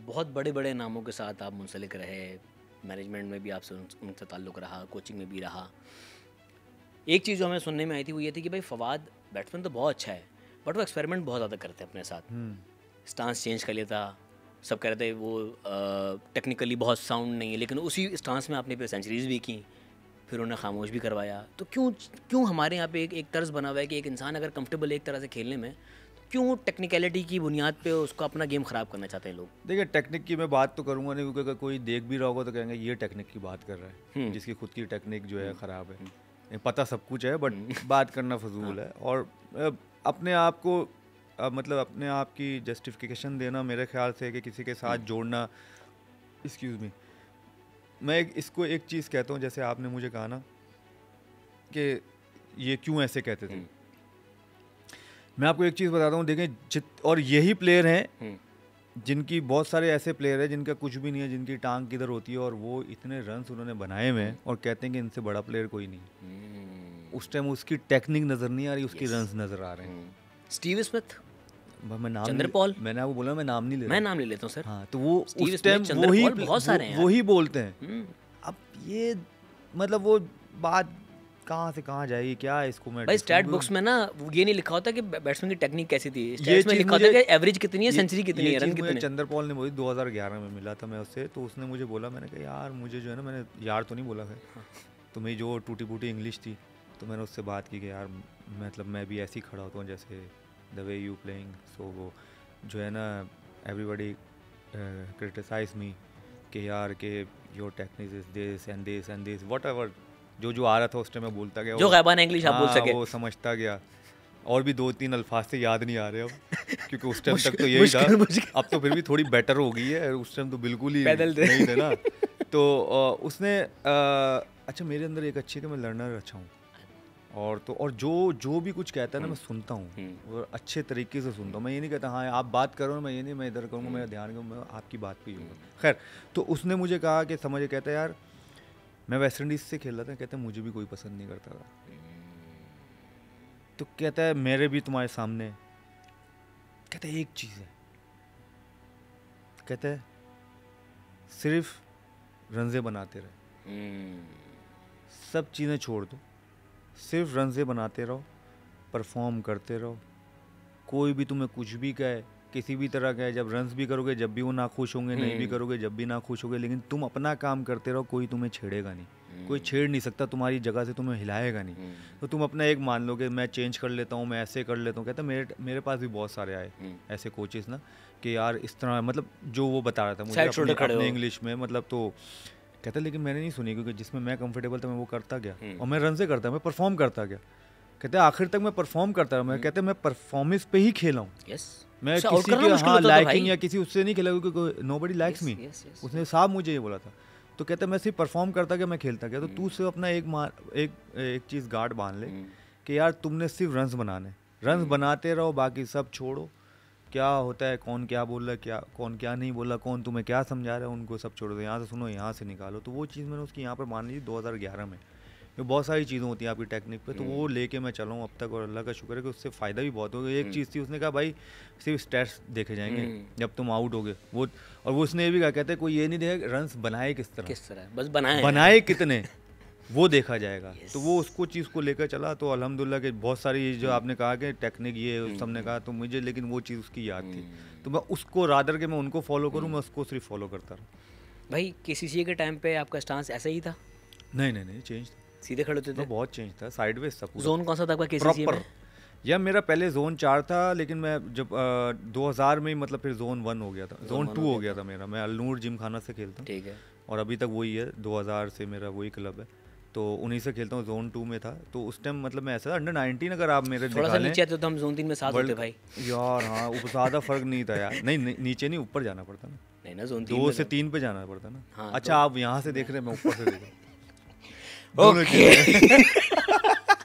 बहुत बड़े बड़े नामों के साथ आप मुंसलिक रहे, मैनेजमेंट में भी आपसे उनका ताल्लुक़ रहा, कोचिंग में भी रहा। एक चीज़ जो हमें सुनने में आई थी वो ये थी कि भाई फवाद बैट्समैन तो बहुत अच्छा है बट वो एक्सपेरिमेंट बहुत ज़्यादा करते हैं अपने साथ। स्टांस चेंज कर लेता, सब कह रहे थे वो टेक्निकली बहुत साउंड नहीं है, लेकिन उसी स्टांस में आपने फिर सेंचुरीज भी की, फिर उन्हें खामोश भी करवाया। तो क्यों हमारे यहाँ पे एक तर्ज बना हुआ है कि एक इंसान अगर कंफर्टेबल एक तरह से खेलने में, तो क्यों टेक्निकलिटी की बुनियाद पे उसको अपना गेम ख़राब करना चाहते हैं लोग? देखिए टेक्निक की मैं बात तो करूँगा नहीं, क्योंकि अगर कोई देख भी रहा होगा तो कहेंगे ये टेक्निक की बात कर रहा है, जिसकी खुद की टेक्निक जो है ख़राब है। पता सब कुछ है बट बात करना फजूल है। और अपने आप को मतलब अपने आप की जस्टिफिकेशन देना मेरे ख्याल से कि किसी के साथ जोड़ना, एक्सक्यूज़ मी, मैं इसको एक चीज़ कहता हूँ, जैसे आपने मुझे कहा ना कि ये क्यों ऐसे कहते थे, मैं आपको एक चीज़ बताता हूँ। देखें और यही प्लेयर हैं जिनकी, बहुत सारे ऐसे प्लेयर हैं जिनका कुछ भी नहीं है, जिनकी टांग किधर होती है और वो इतने रन्स उन्होंने बनाए हुए हैं और कहते हैं कि इनसे बड़ा प्लेयर कोई नहीं। उस टाइम उसकी टेक्निक नज़र नहीं आ रही, उसकी रन्स नज़र आ रहे हैं। स्टीव स्मिथ, मैं नाम चंद्रपॉल, मैंने आपको बोला मैं नाम नहीं ले रहा, मैं नाम ले लेता हूँ सर। हाँ, तो वो स्टीव उस टाइम स्मिथ, चंद्रपॉल, बहुत सारे हैं, वही बोलते हैं। अब ये मतलब वो बात कहाँ से कहाँ जाएगी, क्या है इसको मैं भाई स्टैट बुक्स में ना ये नहीं लिखा होता कि बैट्समैन की टेक्निक कैसी थी, स्टैट्स में लिखा होता है कि एवरेज कितनी है, सेंचुरी कितनी है, रन कितने। चंद्रपॉल ने मुझे 2011 में मिला था मैं उससे, तो उसने मुझे बोला, मैंने कहा यार मुझे जो है ना, मैंने यार तो नहीं बोला है, तो मेरी जो टूटी फूटी इंग्लिश थी, तो मैंने उससे बात की कि यार मतलब मैं भी ऐसे ही खड़ा होता हूँ जैसे द वे यू प्लेइंग, सो वो जो है ना एवरीबॉडी क्रिटिसाइज मी कि यार के your technique is this and this whatever, जो आ रहा था उस टाइम मैं बोलता गया, जो गैबान इंग्लिश आप बोल सके, वो समझता गया। और भी 2-3 अल्फाज से याद नहीं आ रहे अब, क्योंकि उस टाइम तक तो यही था। अब तो फिर भी थोड़ी बेटर हो गई है, उस टाइम तो बिल्कुल ही नहीं थे ना। तो उसने अच्छा मेरे अंदर एक अच्छी, कि मैं लर्नर अच्छा हूँ, और जो भी कुछ कहता है ना मैं सुनता हूँ और अच्छे तरीके से सुनता हूँ। मैं ये नहीं कहता हाँ आप बात करो, मैं ये नहीं, मैं इधर करूँगा, मेरा ध्यान करूँगा, मैं आपकी बात पे ही हूँ। खैर, तो उसने मुझे कहा कि समझे, कहता है यार मैं वेस्ट इंडीज़ से खेल रहा था, कहता है मुझे भी कोई पसंद नहीं करता था, तो कहता है मेरे भी तुम्हारे सामने, कहता है एक चीज़ है, कहता है सिर्फ रंजे बनाते रहे, सब चीज़ें छोड़ दो, सिर्फ रंजे बनाते रहो, परफॉर्म करते रहो, कोई भी तुम्हें कुछ भी कहे, किसी भी तरह का है, जब रन्स भी करोगे जब भी वो ना खुश होंगे, नहीं भी करोगे जब भी ना खुश होगे, लेकिन तुम अपना काम करते रहो, कोई तुम्हें छेड़ेगा नहीं, कोई छेड़ नहीं सकता तुम्हारी जगह से, तुम्हें हिलाएगा नहीं। तो तुम अपना एक मान लो कि मैं चेंज कर लेता हूँ, मैं ऐसे कर लेता हूँ। कहता मेरे पास भी बहुत सारे आए ऐसे कोचेस ना कि यार इस तरह, मतलब जो वो बता रहा था मुझे अपने इंग्लिश में, मतलब तो कहता लेकिन मैंने नहीं सुनी, क्योंकि जिसमें मैं कंफर्टेबल था मैं वो करता गया और मैं रन से करता, मैं परफॉर्म करता गया। कहते आखिर तक मैं परफॉर्म करता रहा, मैं कहते मैं परफॉर्मेंस पे ही खेला हूँ, मैं किसी के लाइकिंग या किसी उससे नहीं खेला, क्योंकि नोबडी लाइक्स मी, उसने साहब मुझे ये बोला था। तो कहते मैं सिर्फ परफॉर्म करता गया, मैं खेलता गया। तो तू सिर्फ अपना एक चीज़ गार्ड बांध ले कि यार तुमने सिर्फ रन्स बनाने, रन्स बनाते रहो, बाकी सब छोड़ो। क्या होता है, कौन क्या बोल रहा है, क्या कौन क्या नहीं बोल रहा, कौन तुम्हें क्या समझा रहा है, उनको सब छोड़ दो, यहाँ से सुनो, यहाँ से निकालो। तो वो चीज़ मैंने उसकी यहाँ पर मान ली 2011 में। ये बहुत सारी चीज़ें होती हैं आपकी टेक्निक पे, तो वो लेके मैं चला हूँ अब तक, और अल्लाह का शुक्र है कि उससे फ़ायदा भी बहुत हो गया। एक चीज़ थी, उसने कहा भाई सिर्फ स्टैट्स देखे जाएंगे जब तुम आउट हो गए, वो, और वो उसने ये भी कहा, कहते कोई ये नहीं देखा रन्स बनाए किस तरह, बस बनाए कितने, वो देखा जाएगा। तो वो उसको चीज़ को लेकर चला, तो अल्हम्दुलिल्लाह कि बहुत सारी जो आपने कहा कि टेक्निक ये सबने कहा, तो मुझे लेकिन वो चीज़ उसकी याद थी, तो मैं उसको रादर के मैं उनको फॉलो करूँ, मैं उसको सिर्फ फॉलो करता रहा। भाई KCCA के टाइम पे आपका स्टांस ऐसा ही था? नहीं चेंज था, सीधे खड़े होते थे? बहुत चेंज था, साइडवेज था पूरा। जोन कौन सा था आपका KCCA में? या मेरा पहले जोन 4 था, लेकिन मैं जब 2000 में मतलब फिर जोन 1 हो गया था, जोन 2 हो गया था मेरा। मैं अलनूर जिम खाना से खेलता हूँ, ठीक है, और अभी तक वही है, 2000 से मेरा वही क्लब है, तो उन्हीं से खेलता हूँ। जोन 2 में था, तो उस टाइम मतलब मैं ऐसा अंडर 19, अगर आप मेरे थोड़ा सा नीचे आते तो हम जोन 3 में साथ होते भाई यार। हाँ, ज़्यादा फर्क नहीं था यार, नहीं नीचे नहीं, ऊपर जाना पड़ता ना, नहीं ना, जोन 2 से 3 पे जाना पड़ता ना। अच्छा, आप यहाँ से देख रहे हैं, मैं ऊपर से देख रहा हूँ।